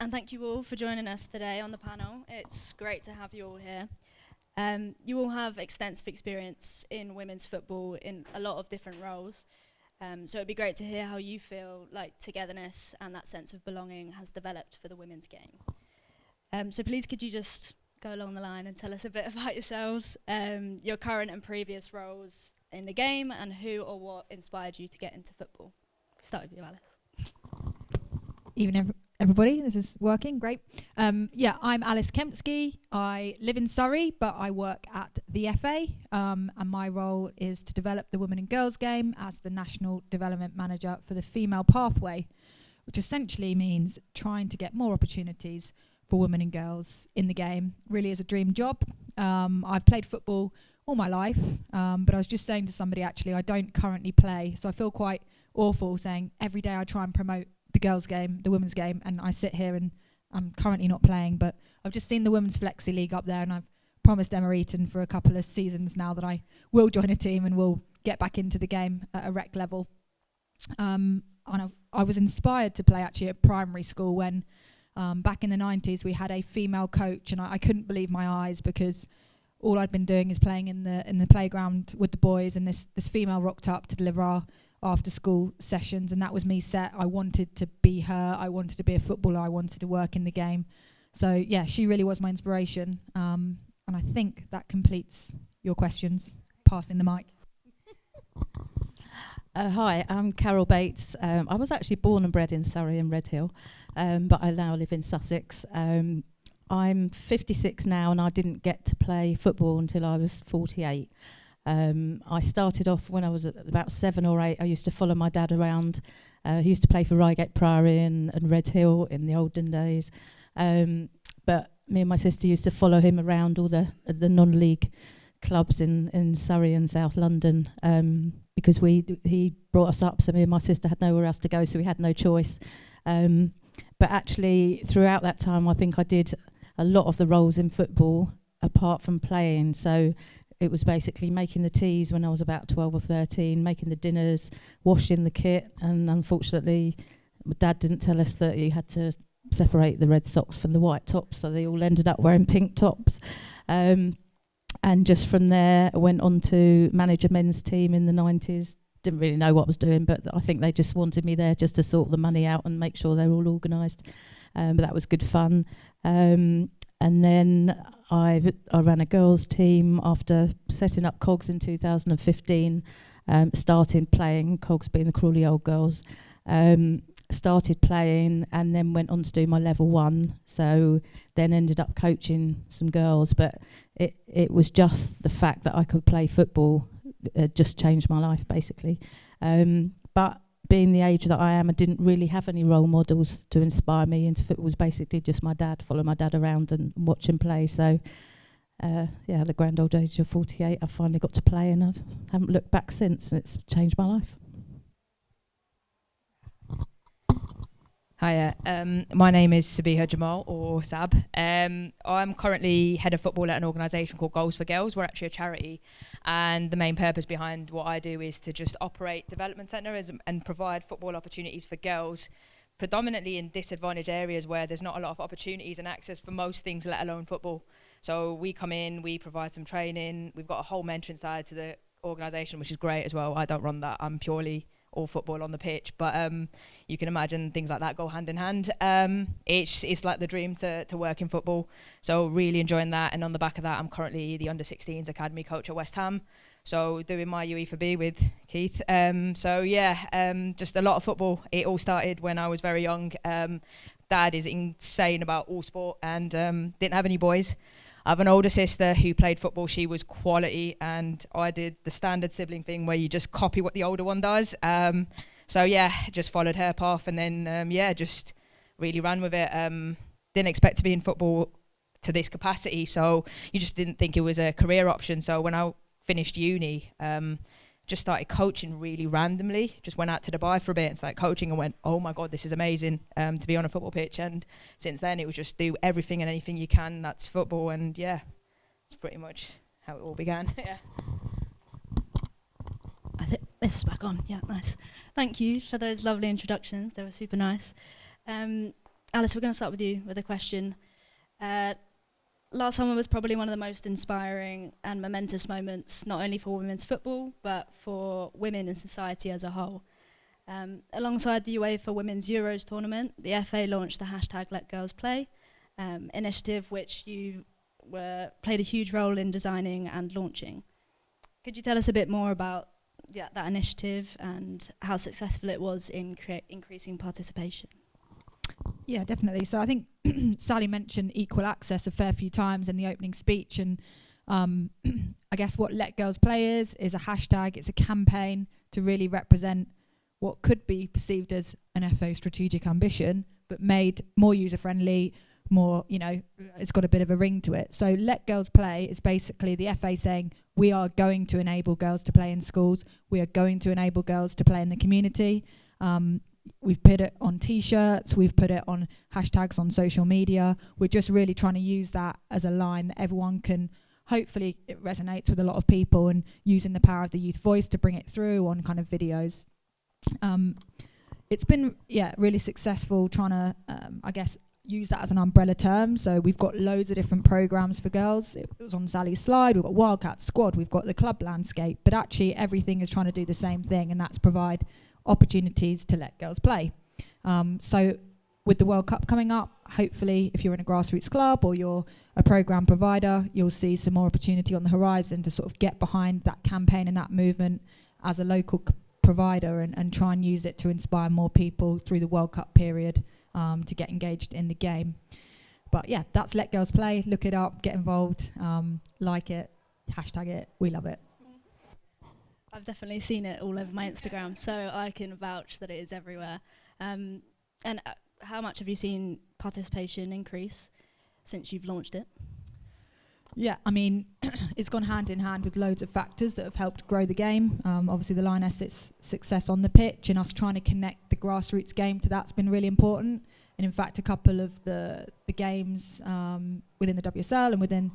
and thank you all for joining us today on the panel. It's great to have you all here. You all have extensive experience in women's football in a lot of different roles. So it'd be great to hear how you feel like togetherness and that sense of belonging has developed for the women's game. So please could you just go along the line and tell us a bit about yourselves, your current and previous roles in the game, and who or what inspired you to get into football. Start with you, Alice. Evening, everybody. This is working. Great. Yeah, I'm Alice Kempsky. I live in Surrey, but I work at the FA, and my role is to develop the women and girls game as the National Development Manager for the Female Pathway, which essentially means trying to get more opportunities for women and girls in the game. Really is a dream job. I've played football all my life, but I was just saying to somebody, actually, I don't currently play, so I feel quite awful saying every day I try and promote the girls' game, the women's game, and I sit here and I'm currently not playing, but I've just seen the Women's Flexi League up there, and I've promised Emma Eaton for a couple of seasons now that I will join a team and will get back into the game at a rec level. And I was inspired to play actually at primary school when back in the 90s we had a female coach, and I couldn't believe my eyes because all I'd been doing is playing in the playground with the boys, and this female rocked up to deliver our after school sessions, and that was me set. I wanted to be her, I wanted to be a footballer, I wanted to work in the game. So yeah, she really was my inspiration, and I think that completes your questions. Passing the mic. Hi, I'm Carol Bates. I was actually born and bred in Surrey and Redhill, but I now live in Sussex. I'm 56 now, and I didn't get to play football until I was 48. I started off when I was about 7 or 8. I used to follow my dad around. He used to play for Reigate Priory and Redhill in the olden days. But me and my sister used to follow him around all the non-league clubs in Surrey and South London, because he brought us up, so me and my sister had nowhere else to go, so we had no choice. But actually, throughout that time, I think I did a lot of the roles in football apart from playing. So it was basically making the teas when I was about 12 or 13, making the dinners, washing the kit, and unfortunately my dad didn't tell us that you had to separate the red socks from the white tops, so they all ended up wearing pink tops. And just from there I went on to manage a men's team in the 90s. Didn't really know what I was doing, but I think they just wanted me there just to sort the money out and make sure they were all organised. But that was good fun. And then I ran a girls' team after setting up Cogs in 2015, started playing, Cogs being the Crawley Old Girls, started playing and then went on to do my level 1. So then ended up coaching some girls, but it was just the fact that I could play football just changed my life, basically. But being the age that I am, I didn't really have any role models to inspire me into football. It was basically just my dad, follow my dad around and watch him play. So yeah, at the grand old age of 48, I finally got to play, and I haven't looked back since, and it's changed my life. Hiya, my name is Sabiha Jamal, or Sab. I'm currently head of football at an organisation called Goals for Girls. We're actually a charity, and the main purpose behind what I do is to just operate development centres and provide football opportunities for girls, predominantly in disadvantaged areas where there's not a lot of opportunities and access for most things, let alone football. So we come in, we provide some training. We've got a whole mentoring side to the organisation, which is great as well. I don't run that. I'm purely all football on the pitch, but you can imagine things like that go hand in hand. It's like the dream to work in football, so really enjoying that. And on the back of that, I'm currently the under-16s academy coach at West Ham, so doing my UEFA B with Keith. So yeah, just a lot of football. It all started when I was very young. Dad is insane about all sport and didn't have any boys. I have an older sister who played football. She was quality, and I did the standard sibling thing where you just copy what the older one does. So yeah, just followed her path, and then yeah, just really ran with it. Didn't expect to be in football to this capacity, so you just didn't think it was a career option. So when I finished uni, just started coaching really randomly. Just went out to Dubai for a bit and started coaching and went, oh my God, this is amazing to be on a football pitch. And since then it was just do everything and anything you can that's football. And yeah, it's pretty much how it all began. Yeah. I think this is back on. Yeah, nice. Thank you for those lovely introductions. They were super nice. Alice, we're going to start with you with a question. Last summer was probably one of the most inspiring and momentous moments, not only for women's football, but for women in society as a whole. Alongside the UEFA Women's Euros tournament, the FA launched the hashtag Let Girls Play initiative, which you played a huge role in designing and launching. Could you tell us a bit more about that initiative and how successful it was in increasing participation? Yeah, definitely. So I think Sally mentioned equal access a fair few times in the opening speech, and I guess what Let Girls Play is a hashtag, it's a campaign to really represent what could be perceived as an FA strategic ambition, but made more user-friendly, more, it's got a bit of a ring to it. So Let Girls Play is basically the FA saying, we are going to enable girls to play in schools, we are going to enable girls to play in the community. We've put it on T-shirts, we've put it on hashtags on social media. We're just really trying to use that as a line that everyone can, hopefully it resonates with a lot of people, and using the power of the youth voice to bring it through on kind of videos. It's been, really successful trying to, use that as an umbrella term. So we've got loads of different programs for girls. It was on Sally's slide. We've got Wildcat Squad, we've got the club landscape, but actually everything is trying to do the same thing, and that's provide opportunities to let girls play. So with the World Cup coming up, hopefully if you're in a grassroots club or you're a program provider, you'll see some more opportunity on the horizon to sort of get behind that campaign and that movement as a local provider, and try and use it to inspire more people through the World Cup period to get engaged in the game. But yeah, that's Let Girls Play. Look it up, get involved, like it, hashtag it, we love it. I've definitely seen it all over my Instagram, so I can vouch that it is everywhere. And how much have you seen participation increase since you've launched it? Yeah, I mean, it's gone hand in hand with loads of factors that have helped grow the game. Obviously, the Lionesses' success on the pitch and us trying to connect the grassroots game to that's been really important. And in fact, a couple of the games within the WSL and within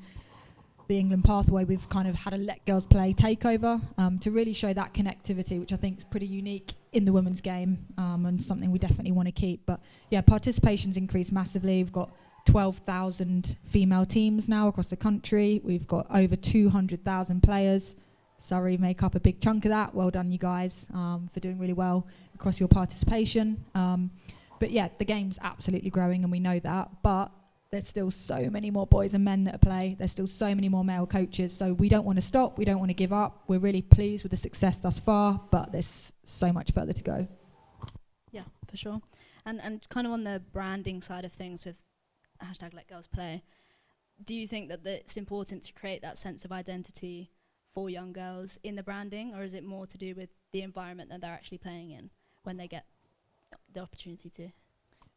the England pathway, we've kind of had a Let Girls Play takeover to really show that connectivity, which I think is pretty unique in the women's game, and something we definitely want to keep. But yeah, participation's increased massively. We've got 12,000 female teams now across the country. We've got over 200,000 players. Surrey make up a big chunk of that. Well done, you guys, for doing really well across your participation. But yeah, the game's absolutely growing, and we know that. But there's still so many more boys and men that play. There's still so many more male coaches. So we don't want to stop. We don't want to give up. We're really pleased with the success thus far, but there's so much further to go. Yeah, for sure. And kind of on the branding side of things with hashtag Let Girls Play, do you think that it's important to create that sense of identity for young girls in the branding, or is it more to do with the environment that they're actually playing in when they get the opportunity to?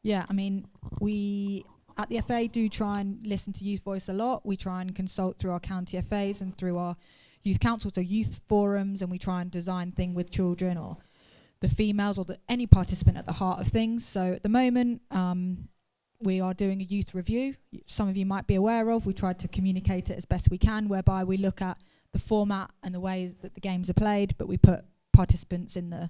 Yeah, I mean, we at the FA do try and listen to youth voice a lot. We try and consult through our county FAs and through our youth councils, so youth forums, and we try and design things with children or the females or any participant at the heart of things. So at the moment, we are doing a youth review. Some of you might be aware of. We tried to communicate it as best we can, whereby we look at the format and the ways that the games are played, but we put participants in the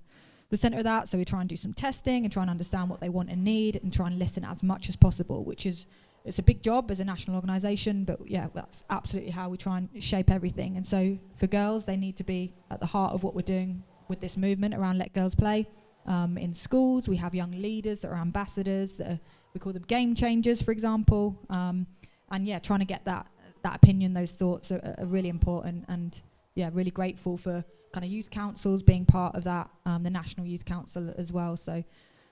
centre of that. So we try and do some testing and try and understand what they want and need, and try and listen as much as possible, which is, it's a big job as a national organisation, but yeah, that's absolutely how we try and shape everything. And so for girls, they need to be at the heart of what we're doing with this movement around Let Girls Play. In schools, we have young leaders that are ambassadors, that are, we call them game changers, for example. And yeah, trying to get that opinion, those thoughts are really important. And yeah, really grateful for kind of youth councils being part of that, the National Youth Council as well. So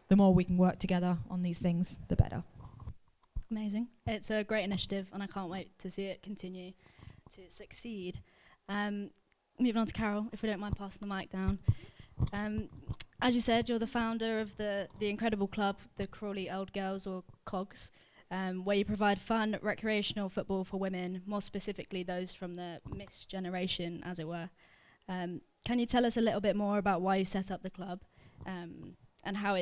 the more we can work together on these things, the better. Amazing. It's a great initiative, and I can't wait to see it continue to succeed. Moving on to Carol, if we don't mind passing the mic down. As you said, you're the founder of the incredible club, the Crawley Old Girls, or COGS, where you provide fun, recreational football for women, more specifically those from the mixed generation, as it were. Can you tell us a little bit more about why you set up the club, and how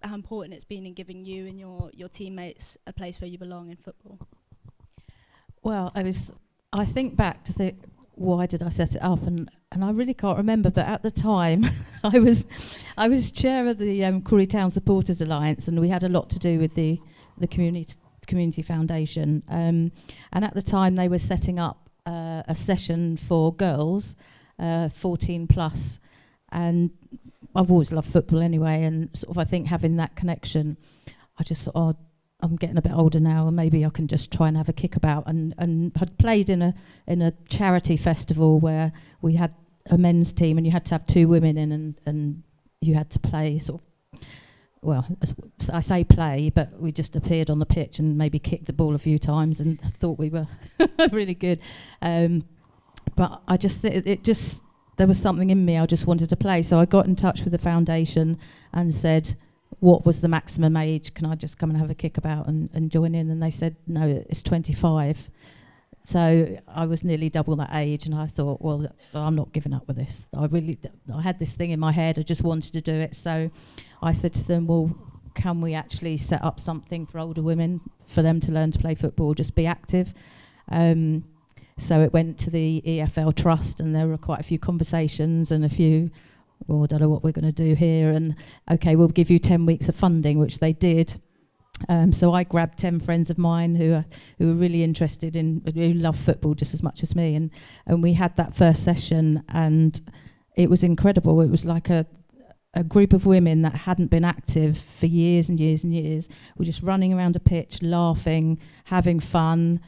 important it's been in giving you and your teammates a place where you belong in football? Well, I think back to why did I set it up, and I really can't remember, but at the time I was chair of the Crawley Town Supporters Alliance, and we had a lot to do with the the community foundation. And at the time, they were setting up a session for girls, 14 plus, and I've always loved football anyway, and sort of I think having that connection, I just thought, oh, I'm getting a bit older now, and maybe I can just try and have a kickabout. And had played in a charity festival where we had a men's team, and you had to have 2 women in, and you had to play sort of, well, I say play, but we just appeared on the pitch and maybe kicked the ball a few times and thought we were really good. But I just, there was something in me, I just wanted to play. So I got in touch with the foundation and said, what was the maximum age? Can I just come and have a kickabout and join in? And they said, no, it's 25. So I was nearly double that age, and I thought, well, I'm not giving up with this. I had this thing in my head, I just wanted to do it. So I said to them, well, can we actually set up something for older women, for them to learn to play football, just be active? So it went to the EFL Trust, and there were quite a few conversations and a few, well, I don't know what we're going to do here, and okay, we'll give you 10 weeks of funding, which they did. So I grabbed 10 friends of mine who were really interested in, who love football just as much as me, and we had that first session, and it was incredible. It was like a group of women that hadn't been active for years and years and years, were just running around a pitch, laughing, having fun,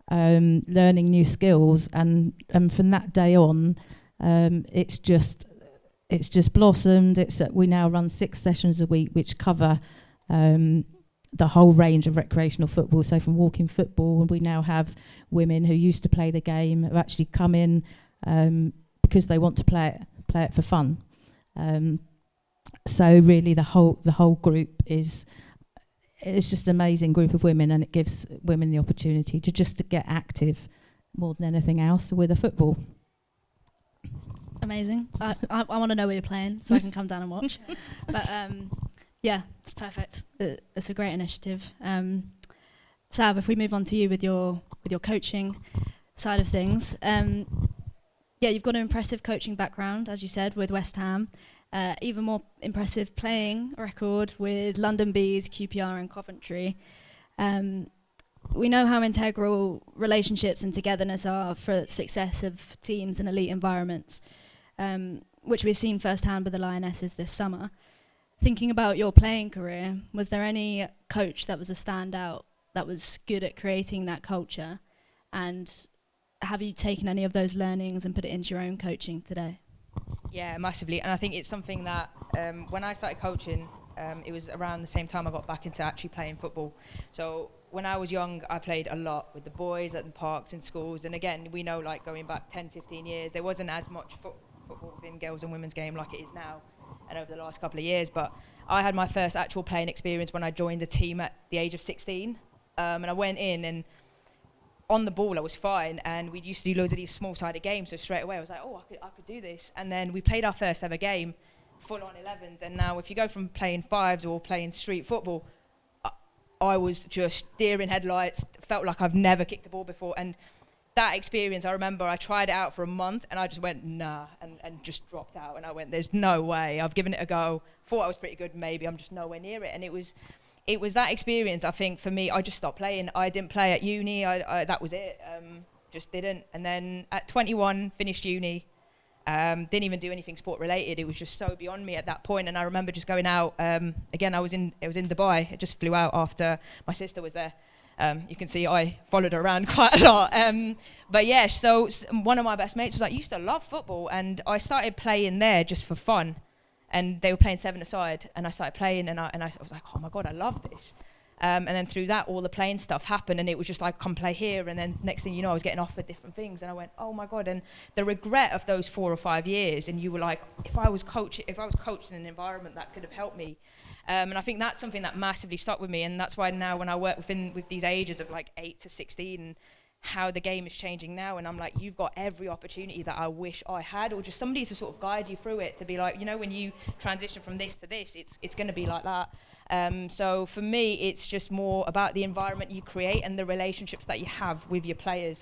learning new skills, and from that day on, it's just blossomed. We now run 6 sessions a week, which cover the whole range of recreational football. So from walking football, and we now have women who used to play the game who actually come in because they want to play it for fun. So really, the whole group it's just an amazing group of women, and it gives women the opportunity to get active more than anything else with a football. Amazing. I want to know where you're playing so I can come down and watch. But yeah, it's perfect. It's a great initiative. Sab, if we move on to you with your coaching side of things, yeah, you've got an impressive coaching background, as you said, with West Ham. Even more impressive playing record with London Bees, QPR and Coventry. We know how integral relationships and togetherness are for success of teams in elite environments, which we've seen firsthand with the Lionesses this summer. Thinking about your playing career, was there any coach that was a standout that was good at creating that culture? And have you taken any of those learnings and put it into your own coaching today? Yeah, massively. And I think it's something that when I started coaching, it was around the same time I got back into actually playing football. So when I was young, I played a lot with the boys at the parks and schools. And again, we know, like, going back 10, 15 years, there wasn't as much football within girls and women's game like it is now and over the last couple of years. But I had my first actual playing experience when I joined the team at the age of 16. And I went in, and on the ball I was fine, and we used to do loads of these small-sided games, so straight away I was like, oh, I could do this. And then we played our first ever game, full-on 11s, and now if you go from playing 5s or playing street football, I was just deer in headlights, felt like I've never kicked a ball before. And that experience, I remember I tried it out for a month, and I just went, nah, and just dropped out. And I went, there's no way. I've given it a go, thought I was pretty good, maybe, I'm just nowhere near it. And it was that experience, I think, for me. I just stopped playing. I didn't play at uni. That was it. Just didn't. And then at 21, finished uni. Didn't even do anything sport related. It was just so beyond me at that point. And I remember just going out. Again, it was in Dubai. I just flew out after my sister was there. You can see I followed her around quite a lot. But yeah, so one of my best mates was like, you used to love football. And I started playing there just for fun. And they were playing 7-a-side, and I started playing, and I was like, oh my God, I love this. And then through that, all the playing stuff happened, and it was just like, come play here. And then next thing you know, I was getting offered different things, and I went, oh my God. And the regret of those 4 or 5 years, and you were like, if I was coached in an environment that could have helped me. And I think that's something that massively stuck with me, and that's why now when I work with these ages of like 8 to 16, how the game is changing now, and I'm like, you've got every opportunity that I wish I had, or just somebody to sort of guide you through it, to be like, you know, when you transition from this to this, it's going to be like that. So for me, it's just more about the environment you create and the relationships that you have with your players.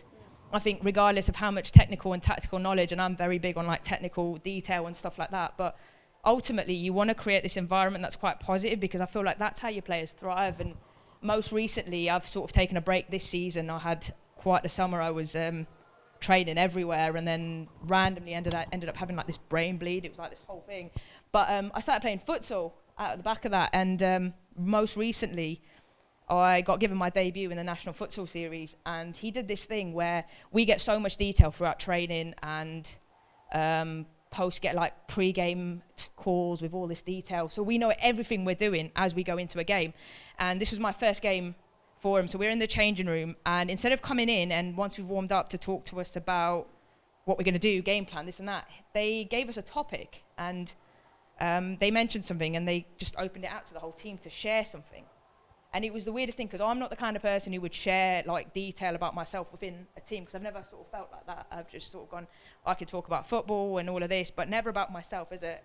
I think regardless of how much technical and tactical knowledge, and I'm very big on like technical detail and stuff like that, but ultimately you want to create this environment that's quite positive, because I feel like that's how your players thrive. And most recently, I've sort of taken a break this season. I had quite the summer. I was training everywhere, and then randomly ended up having like this brain bleed. It was like this whole thing. But I started playing futsal out of the back of that, and most recently, I got given my debut in the National Futsal Series, and he did this thing where we get so much detail throughout training, and get like pre-game calls with all this detail. So we know everything we're doing as we go into a game. And this was my first game for him. So we're in the changing room, and instead of coming in and once we've warmed up to talk to us about what we're going to do, game plan, this and that, they gave us a topic, and they mentioned something, and they just opened it out to the whole team to share something. And it was the weirdest thing, because I'm not the kind of person who would share like detail about myself within a team, because I've never sort of felt like that. I've just sort of gone, I could talk about football and all of this, but never about myself as a,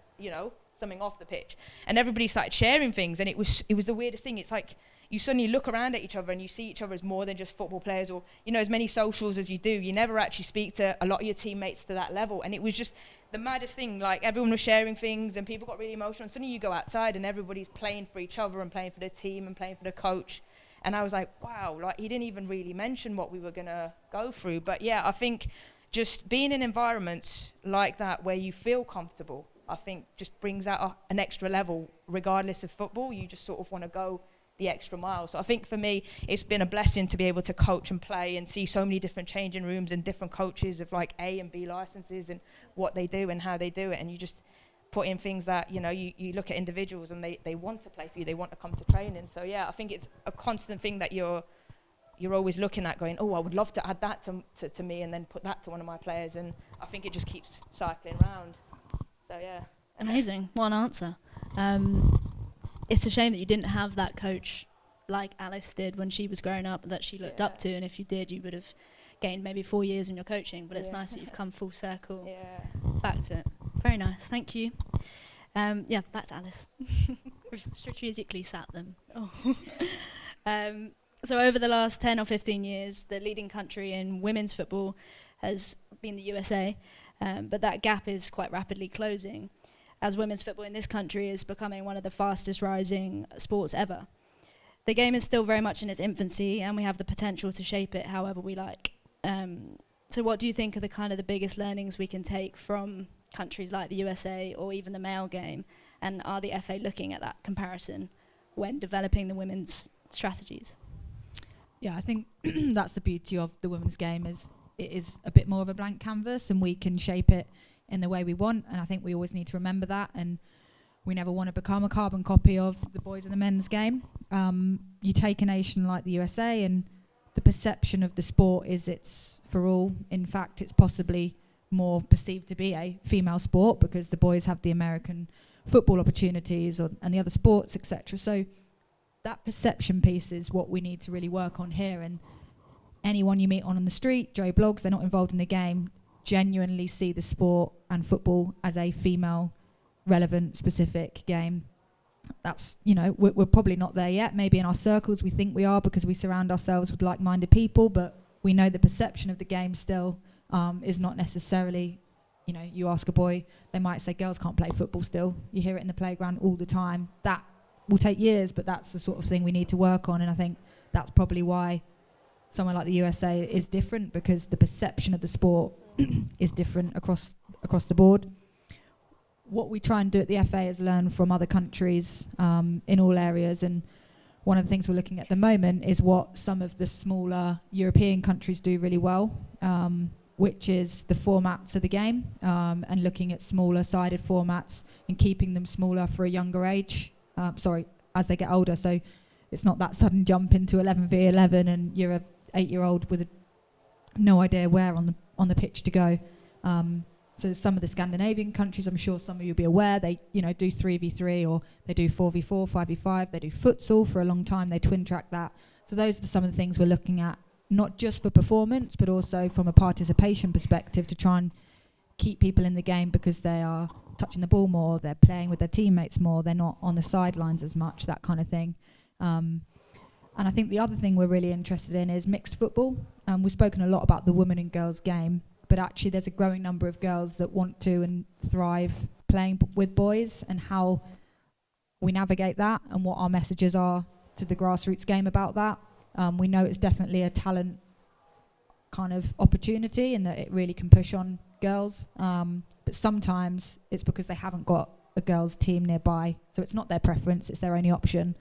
something off the pitch. And everybody started sharing things, and it was the weirdest thing. It's like you suddenly look around at each other and you see each other as more than just football players, or as many socials as you do. You never actually speak to a lot of your teammates to that level, and it was just the maddest thing. Like, everyone was sharing things and people got really emotional, and suddenly you go outside and everybody's playing for each other and playing for the team and playing for the coach. And I was like, wow, like, he didn't even really mention what we were gonna go through. But yeah, I think just being in environments like that where you feel comfortable, I think just brings out an extra level. Regardless of football, you just sort of want to go the extra mile. So I think for me, it's been a blessing to be able to coach and play and see so many different changing rooms and different coaches of like A and B licenses and what they do and how they do it. And you just put in things that, you look at individuals and they want to play for you, they want to come to training. So yeah, I think it's a constant thing that you're always looking at, going, oh, I would love to add that to me, and then put that to one of my players. And I think it just keeps cycling round. So yeah. Amazing. What an answer. It's a shame that you didn't have that coach like Alice did when she was growing up, that she looked up to, and if you did, you would have gained maybe 4 years in your coaching. But it's nice that you've come full circle back to it. Very nice. Thank you. Back to Alice. We've strategically sat them. So over the last 10 or 15 years, the leading country in women's football has been the USA, but that gap is quite rapidly closing, as women's football in this country is becoming one of the fastest rising sports ever. The game is still very much in its infancy, and we have the potential to shape it however we like. So what do you think are the biggest learnings we can take from countries like the USA or even the male game? And are the FA looking at that comparison when developing the women's strategies? Yeah, I think that's the beauty of the women's game, is it is a bit more of a blank canvas, and we can shape it in the way we want. And I think we always need to remember that, and we never want to become a carbon copy of the boys and the men's game. You take a nation like the USA, and the perception of the sport is it's for all. In fact, it's possibly more perceived to be a female sport because the boys have the American football opportunities and the other sports, etc. So that perception piece is what we need to really work on here. And anyone you meet on the street, Joe Blogs, they're not involved in the game, genuinely see the sport and football as a female relevant specific game. That's, we're probably not there yet. Maybe in our circles we think we are because we surround ourselves with like-minded people, but we know the perception of the game still is not necessarily, you ask a boy, they might say girls can't play football still. You hear it in the playground all the time. That will take years, but that's the sort of thing we need to work on. And I think that's probably why somewhere like the USA is different, because the perception of the sport is different across the board. What we try and do at the FA is learn from other countries in all areas, and one of the things we're looking at the moment is what some of the smaller European countries do really well, which is the formats of the game, and looking at smaller sided formats and keeping them smaller for a younger age, as they get older. So it's not that sudden jump into 11v11 and you're a 8-year-old with no idea where on the pitch to go. So some of the Scandinavian countries, I'm sure some of you will be aware, they do 3v3 or they do 4v4, 5v5, they do futsal for a long time, they twin track that. So those are some of the things we're looking at, not just for performance, but also from a participation perspective, to try and keep people in the game, because they are touching the ball more, they're playing with their teammates more, they're not on the sidelines as much, that kind of thing. And I think the other thing we're really interested in is mixed football. We've spoken a lot about the women and girls game, but actually there's a growing number of girls that want to and thrive playing with boys, and how we navigate that and what our messages are to the grassroots game about that. We know it's definitely a talent kind of opportunity and that it really can push on girls. But sometimes it's because they haven't got a girls team nearby. So it's not their preference, it's their only option.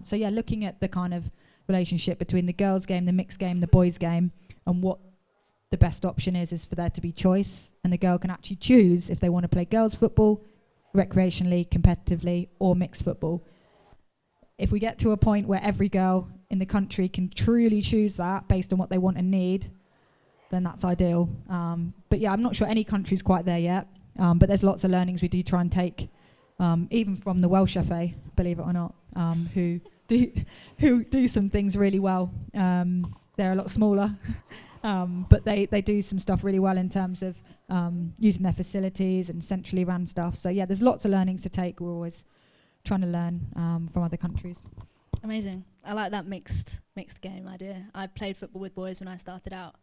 So yeah, looking at the kind of relationship between the girls game, the mixed game, the boys game, and what the best option is for there to be choice, and the girl can actually choose if they want to play girls football, recreationally, competitively, or mixed football. If we get to a point where every girl in the country can truly choose that based on what they want and need, then that's ideal. But yeah, I'm not sure any country's quite there yet, but there's lots of learnings we do try and take, even from the Welsh FA, believe it or not, who do some things really well. They're a lot smaller, but they do some stuff really well in terms of using their facilities and centrally run stuff. So yeah, there's lots of learnings to take. We're always trying to learn from other countries. Amazing. I like that mixed game idea. I played football with boys when I started out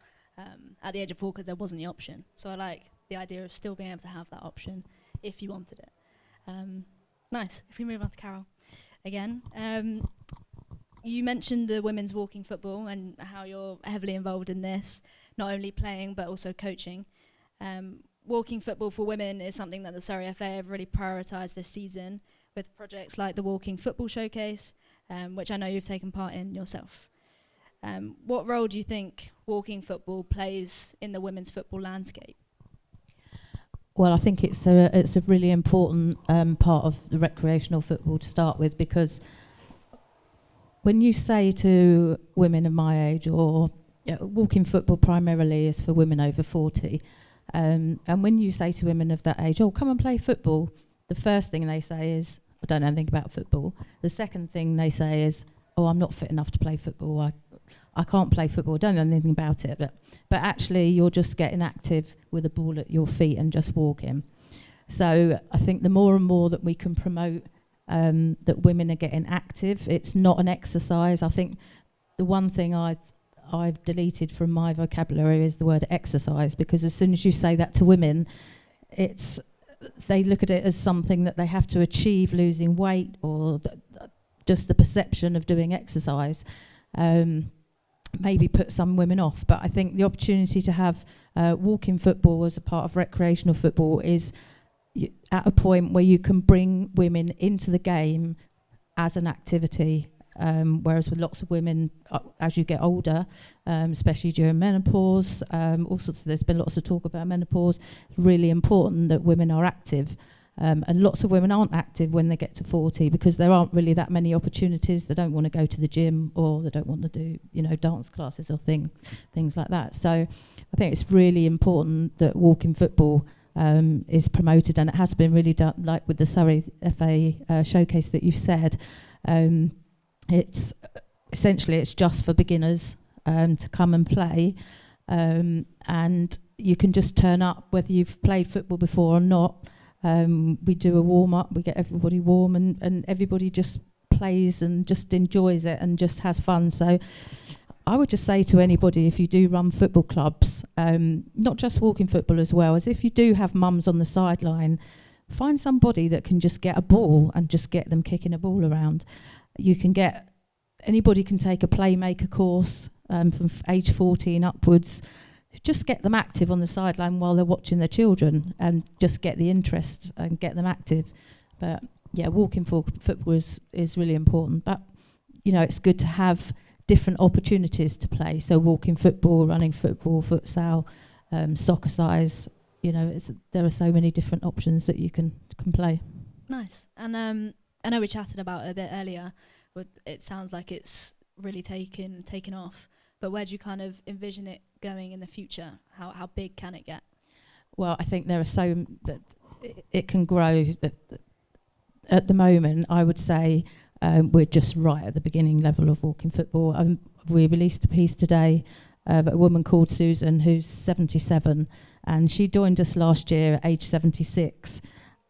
at the age of 4 because there wasn't the option. So I like the idea of still being able to have that option if you wanted it. Nice. If we move on to Carol again. You mentioned the women's walking football and how you're heavily involved in this, not only playing but also coaching. Walking football for women is something that the Surrey FA have really prioritised this season with projects like the Walking Football Showcase, which I know you've taken part in yourself. What role do you think walking football plays in the women's football landscape? Well, I think it's a really important part of the recreational football to start with, because when you say to women of my age, or walking football primarily is for women over 40, and when you say to women of that age, oh, come and play football, the first thing they say is, I don't know anything about football. The second thing they say is, oh, I'm not fit enough to play football. I can't play football. I don't know anything about it. But actually, you're just getting active with a ball at your feet and just walking. So I think the more and more that we can promote that women are getting active, it's not an exercise. I think the one thing I've deleted from my vocabulary is the word exercise, because as soon as you say that to women, they look at it as something that they have to achieve, losing weight, or just the perception of doing exercise maybe put some women off. But I think the opportunity to have walking football as a part of recreational football is at a point where you can bring women into the game as an activity. Whereas with lots of women, as you get older, especially during menopause, there's been lots of talk about menopause. It's really important that women are active. And lots of women aren't active when they get to 40 because there aren't really that many opportunities. They don't want to go to the gym, or they don't want to do, dance classes or things like that. So I think it's really important that walking football is promoted, and it has been really done, like with the Surrey FA showcase that you've said. It's essentially it's just for beginners to come and play, and you can just turn up whether you've played football before or not. We do a warm-up, we get everybody warm, and everybody just plays and just enjoys it and just has fun. So I would just say to anybody, if you do run football clubs, not just walking football as well, as if you do have mums on the sideline, find somebody that can just get a ball and just get them kicking a ball around. Anybody can take a playmaker course from age 14 upwards. Just get them active on the sideline while they're watching their children, and just get the interest and get them active. But yeah, walking football is really important. But it's good to have different opportunities to play. So walking football, running football, futsal, soccer size. There are so many different options that you can play. Nice. And I know we chatted about it a bit earlier, but it sounds like it's really taken off. But where do you kind of envision it going in the future? How big can it get? Well, I think there are that it can grow. That at the moment, I would say we're just right at the beginning level of walking football. We released a piece today of a woman called Susan, who's 77, and she joined us last year at age 76.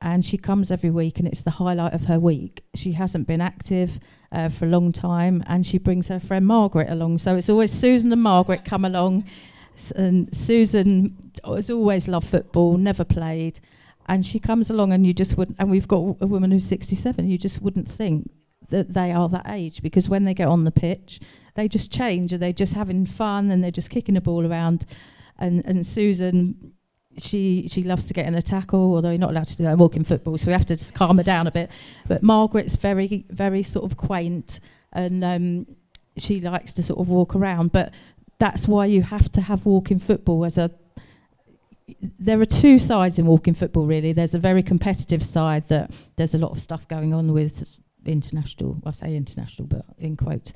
And she comes every week, and it's the highlight of her week. She hasn't been active for a long time, and she brings her friend Margaret along. So it's always Susan and Margaret come along. And Susan has always loved football, never played. And she comes along, and you just wouldn't. And we've got a woman who's 67. You just wouldn't think that they are that age, because when they get on the pitch, they just change, and they're just having fun, and they're just kicking the ball around. And Susan, she loves to get in a tackle, although you're not allowed to do that in walking football, so we have to just calm her down a bit. But Margaret's very, very sort of quaint, and she likes to sort of walk around. But that's why you have to have walking football as a... There are two sides in walking football, really. There's a very competitive side that there's a lot of stuff going on with international, I say international, but in quotes.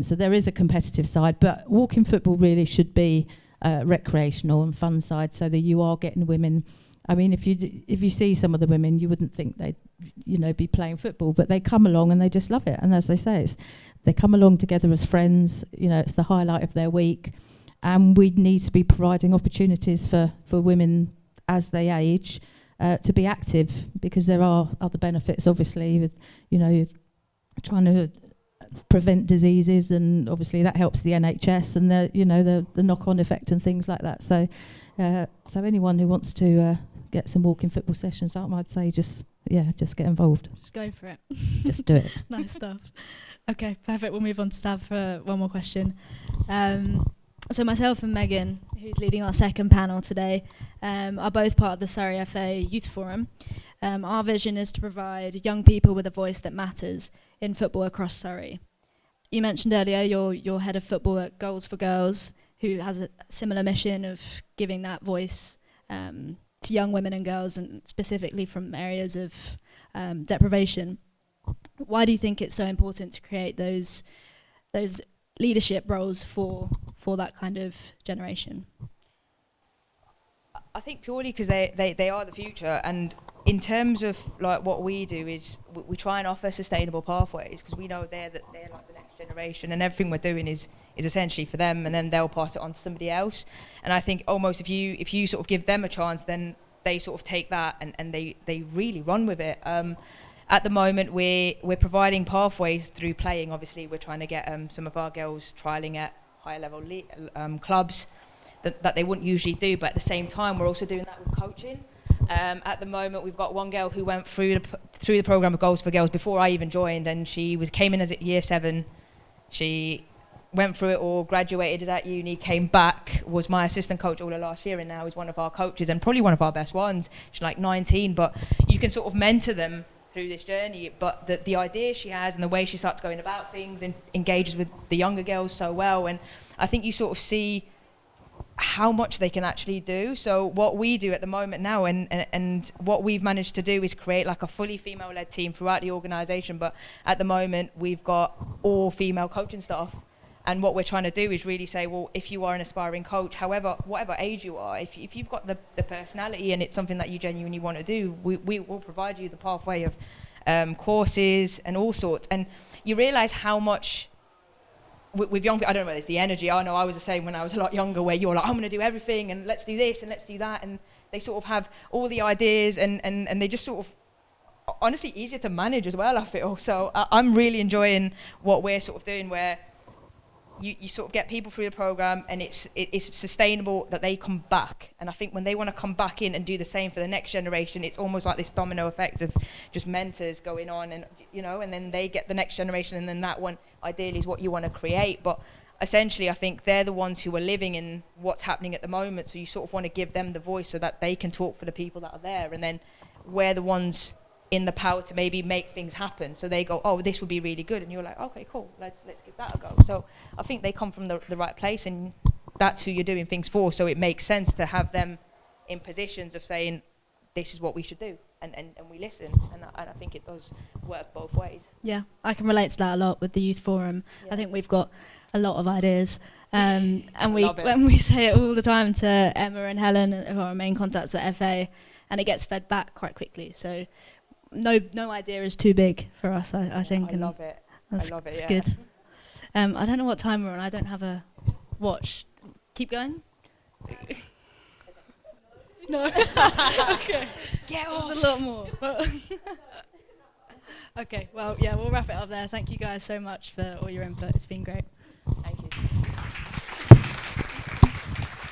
So there is a competitive side, but walking football really should be recreational and fun side, so that you are getting women. I mean, if you see some of the women, you wouldn't think they'd, be playing football, but they come along and they just love it. And as they say, they come along together as friends. It's the highlight of their week. And we need to be providing opportunities for women as they age to be active, because there are other benefits, obviously, with, you're trying to prevent diseases, and obviously that helps the NHS and the knock-on effect and things like that. So anyone who wants to get some walking football sessions up, I'd say just get involved. Just go for it. Just do it. Nice stuff. Okay, perfect. We'll move on to Sab for one more question. So myself and Megan, who's leading our second panel today, are both part of the Surrey FA Youth Forum. Our vision is to provide young people with a voice that matters in football across Surrey. You mentioned earlier you're head of football at Goals for Girls, who has a similar mission of giving that voice to young women and girls, and specifically from areas of deprivation. Why do you think it's so important to create those leadership roles for that kind of generation? I think purely because they are the future, and in terms of like what we do is we try and offer sustainable pathways, because we know they're like the next generation, and everything we're doing is essentially for them, and then they'll pass it on to somebody else. And I think almost if you sort of give them a chance, then they sort of take that and they really run with it. At the moment, we're providing pathways through playing. Obviously, we're trying to get some of our girls trialling at higher level clubs that they wouldn't usually do, but at the same time, we're also doing that with coaching. At the moment, we've got one girl who went through the program of Goals for Girls before I even joined, and she came in as at year 7. She went through it all, graduated at uni, came back, was my assistant coach all of last year, and now is one of our coaches and probably one of our best ones. She's like 19, but you can sort of mentor them through this journey. But the idea she has and the way she starts going about things and engages with the younger girls so well, and I think you sort of see how much they can actually do. So what we do at the moment now, and what we've managed to do is create like a fully female-led team throughout the organisation, but at the moment we've got all female coaching staff. And what we're trying to do is really say, well, if you are an aspiring coach, whatever age you are, if you've got the personality and it's something that you genuinely want to do, we will provide you the pathway of courses and all sorts. And you realise how much, with young people, I don't know whether it's the energy, I know I was the same when I was a lot younger, where you're like, I'm going to do everything, and let's do this, and let's do that. And they sort of have all the ideas, and they just sort of, honestly, easier to manage as well, I feel. So I'm really enjoying what we're sort of doing, where you sort of get people through the program, and it's sustainable that they come back. And I think when they want to come back in and do the same for the next generation, it's almost like this domino effect of just mentors going on, and and then they get the next generation, and then that one ideally is what you want to create. But essentially, I think they're the ones who are living in what's happening at the moment, so you sort of want to give them the voice so that they can talk for the people that are there, and then we're the ones in the power to maybe make things happen. So they go, oh, this would be really good, and you're like, okay, cool, let's give that a go. So I think they come from the right place, and that's who you're doing things for, so it makes sense to have them in positions of saying, this is what we should do, and we listen, and I think it does work both ways. Yeah, I can relate to that a lot with the Youth Forum. Yeah. I think we've got a lot of ideas, and when we say it all the time to Emma and Helen, who are our main contacts at FA, and it gets fed back quite quickly. So no idea is too big for us, I think. I love it. That's, I love it, it's yeah. good. I don't know what time we're on. I don't have a watch. Keep going? No. Okay. Get off. off. There's a lot more. Okay, well, yeah, we'll wrap it up there. Thank you guys so much for all your input. It's been great. Thank